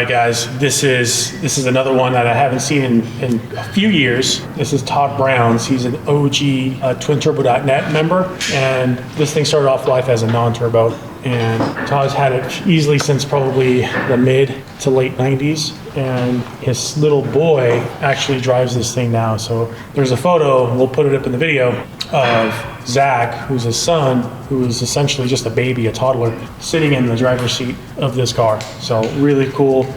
right, guys, this is another one that I haven't seen in a few years. This is Todd Brown's. He's an OG twinturbo.net member, and this thing started off life as a non-turbo, and Todd's had it easily since probably the mid to late 90s, and his little boy actually drives this thing now. So there's a photo, we'll put it up in the video, of Zach, who's his son, who is essentially just a baby, a toddler, sitting in the driver's seat of this car. So really cool,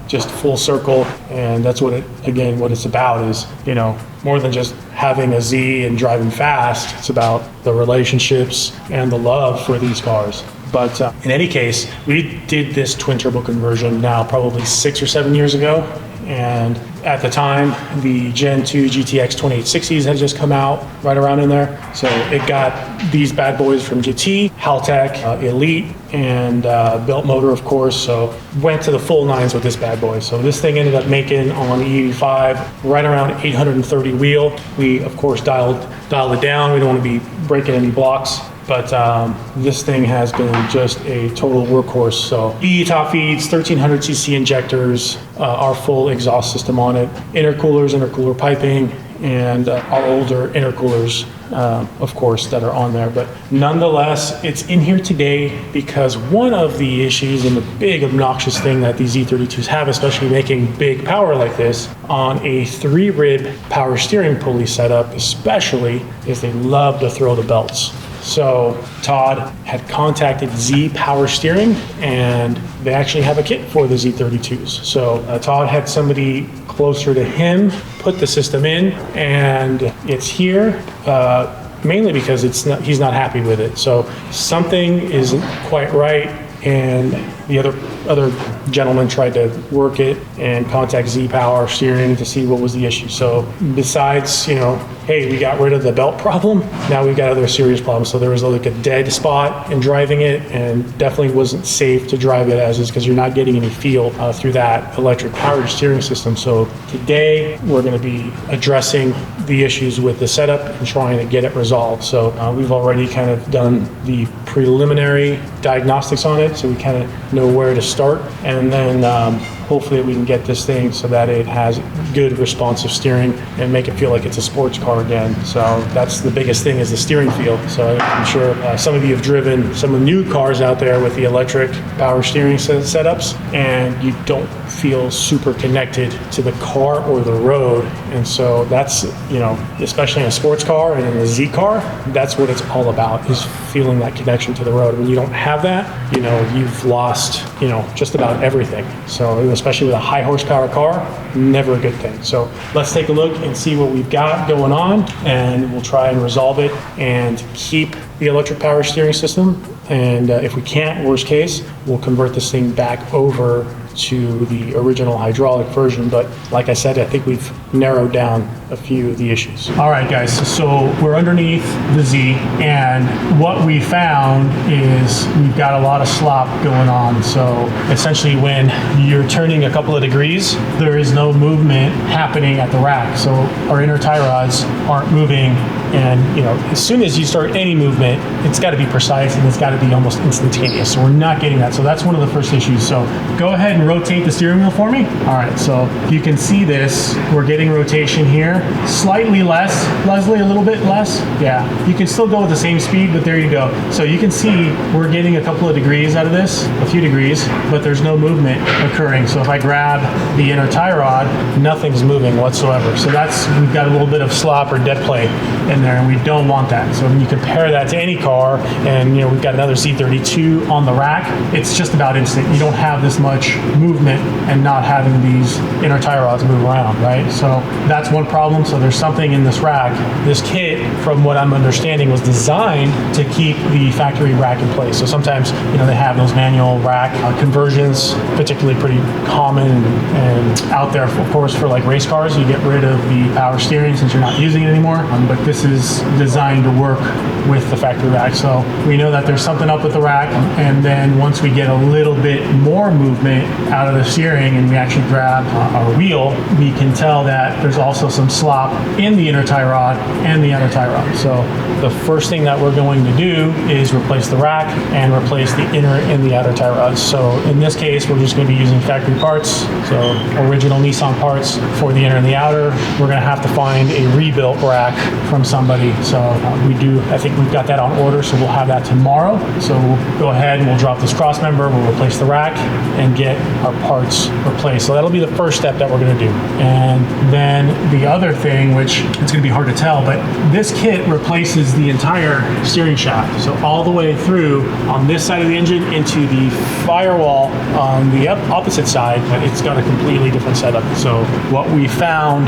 just full circle, and that's what it's about is, you know, more than just having a Z and driving fast. It's about the relationships and the love for these cars. But in any case, we did this twin turbo conversion now probably 6 or 7 years ago. And at the time, the Gen 2 GTX 2860s had just come out, right around in there. So it got these bad boys from GT, Haltech, Elite, and Belt Motor, of course. So went to the full nines with this bad boy. So this thing ended up making on E85 right around 830 wheel. We, of course, dialed it down. We don't want to be breaking any blocks. But this thing has been just a total workhorse. So top feeds, 1300cc injectors, our full exhaust system on it, intercooler piping, and our older intercoolers, of course, that are on there. But nonetheless, it's in here today because one of the issues and the big obnoxious thing that these Z32s have, especially making big power like this, on a 3-rib power steering pulley setup especially, is they love to throw the belts. So Todd had contacted Z Power Steering, and they actually have a kit for the Z32s. So Todd had somebody closer to him put the system in, and it's here mainly because he's not happy with it. So something isn't quite right, and the other gentleman tried to work it and contact Z Power Steering to see what was the issue. So besides, you know, hey, we got rid of the belt problem, now we've got other serious problems. So there was like a dead spot in driving it, and definitely wasn't safe to drive it as is because you're not getting any feel through that electric powered steering system. So today we're going to be addressing the issues with the setup and trying to get it resolved. So we've already kind of done the preliminary diagnostics on it, so we kind of know where to start, and then hopefully we can get this thing so that it has good responsive steering and make it feel like it's a sports car again. So that's the biggest thing, is the steering feel. So I'm sure some of you have driven some of the new cars out there with the electric power steering setups, and you don't feel super connected to the car or the road. And so that's, you know, especially in a sports car and in a Z car, that's what it's all about, is feeling that connection to the road. When you don't have that, you know, you've lost, you know, just about everything. So especially with a high horsepower car, never a good thing. So let's take a look and see what we've got going on, and we'll try and resolve it and keep the electric power steering system. And if we can't, worst case, we'll convert this thing back over to the original hydraulic version. But like I said, I think we've narrowed down a few of the issues. All right, guys, so we're underneath the Z, and what we found is we've got a lot of slop going on. So essentially when you're turning a couple of degrees, there is no movement happening at the rack. So our inner tie rods aren't moving, and you know, as soon as you start any movement, it's got to be precise and it's got to be almost instantaneous. So we're not getting that. So that's one of the first issues. So go ahead and rotate the steering wheel for me. All right, so you can see this. We're getting rotation here, slightly less. Leslie, a little bit less. Yeah, you can still go with the same speed, but there you go. So you can see we're getting a couple of degrees out of this, a few degrees, but there's no movement occurring. So if I grab the inner tie rod, nothing's moving whatsoever. So that's, we've got a little bit of slop or dead play in there, and we don't want that. So when you compare that to any car, and you know, we've got another Z32 on the rack, it's just about instant. You don't have this much movement and not having these inner tie rods move around, right? So that's one problem. So there's something in this rack. This kit, from what I'm understanding, was designed to keep the factory rack in place. So sometimes, you know, they have those manual rack conversions, particularly pretty common and out there, of course, for like race cars. You get rid of the power steering since you're not using it anymore. But this is designed to work with the factory rack. So we know that there's something up with the rack, and then once we get a little bit more movement, out of the steering and we actually grab our wheel, we can tell that there's also some slop in the inner tie rod and the outer tie rod. So the first thing that we're going to do is replace the rack and replace the inner and the outer tie rods. So in this case, we're just going to be using factory parts, so original Nissan parts for the inner and the outer. We're going to have to find a rebuilt rack from somebody. So I think we've got that on order, so we'll have that tomorrow. So we'll go ahead and we'll drop this cross member, we'll replace the rack and get our parts replaced. So that'll be the first step that we're going to do. And then the other thing, which it's going to be hard to tell, but this kit replaces the entire steering shaft. So all the way through on this side of the engine into the firewall on the opposite side, it's got a completely different setup. So what we found,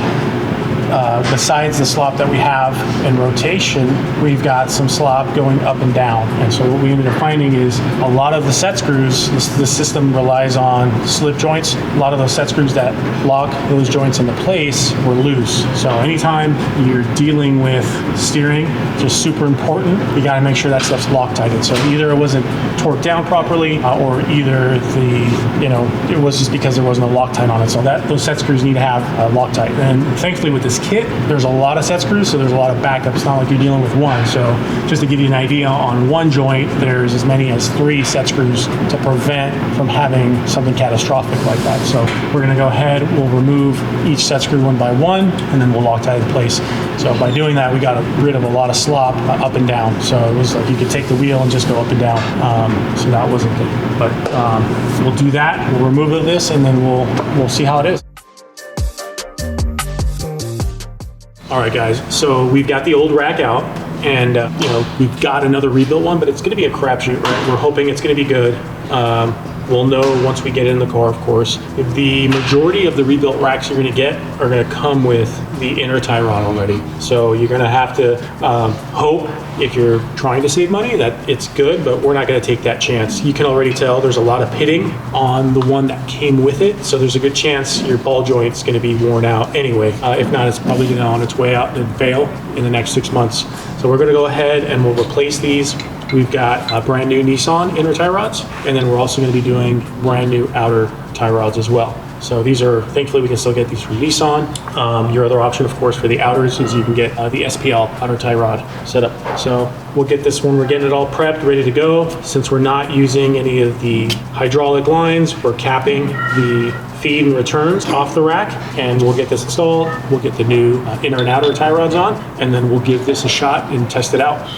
besides the slop that we have in rotation, we've got some slop going up and down. And so what we ended up finding is a lot of the set screws, the system relies on slip joints. A lot of those set screws that lock those joints into place were loose. So anytime you're dealing with steering, just super important, you got to make sure that stuff's Loctited. So either it wasn't torqued down properly or either it was just because there wasn't a Loctite on it. So those set screws need to have Loctite. And thankfully with this kit, there's a lot of set screws, so there's a lot of backup. It's not like you're dealing with one. So just to give you an idea, on one joint, there's as many as 3 set screws to prevent from having something catastrophic like that. So we're going to go ahead, we'll remove each set screw one by one, and then we'll Loctite in place. So by doing that, we got rid of a lot of slop up and down. So it was like you could take the wheel and just go up and down. So that wasn't good. But we'll do that. We'll remove this, and then we'll see how it is. All right, guys, so we've got the old rack out, and we've got another rebuilt one, but it's going to be a crapshoot, right? We're hoping it's going to be good. We'll know once we get in the car, of course. The majority of the rebuilt racks you're going to get are going to come with the inner tie rod already. So you're going to have to hope, if you're trying to save money, that it's good, but we're not going to take that chance. You can already tell there's a lot of pitting on the one that came with it, so there's a good chance your ball joint's going to be worn out anyway. If not, it's probably going to on its way out and fail in the next 6 months. So we're going to go ahead and we'll replace these. We've got brand new Nissan inner tie rods, and then we're also going to be doing brand new outer tie rods as well. So these are, thankfully we can still get these from Nissan. Your other option, of course, for the outers is you can get the SPL outer tie rod setup. So we'll get this one, we're getting it all prepped, ready to go. Since we're not using any of the hydraulic lines, we're capping the feed and returns off the rack, and we'll get this installed. We'll get the new inner and outer tie rods on, and then we'll give this a shot and test it out.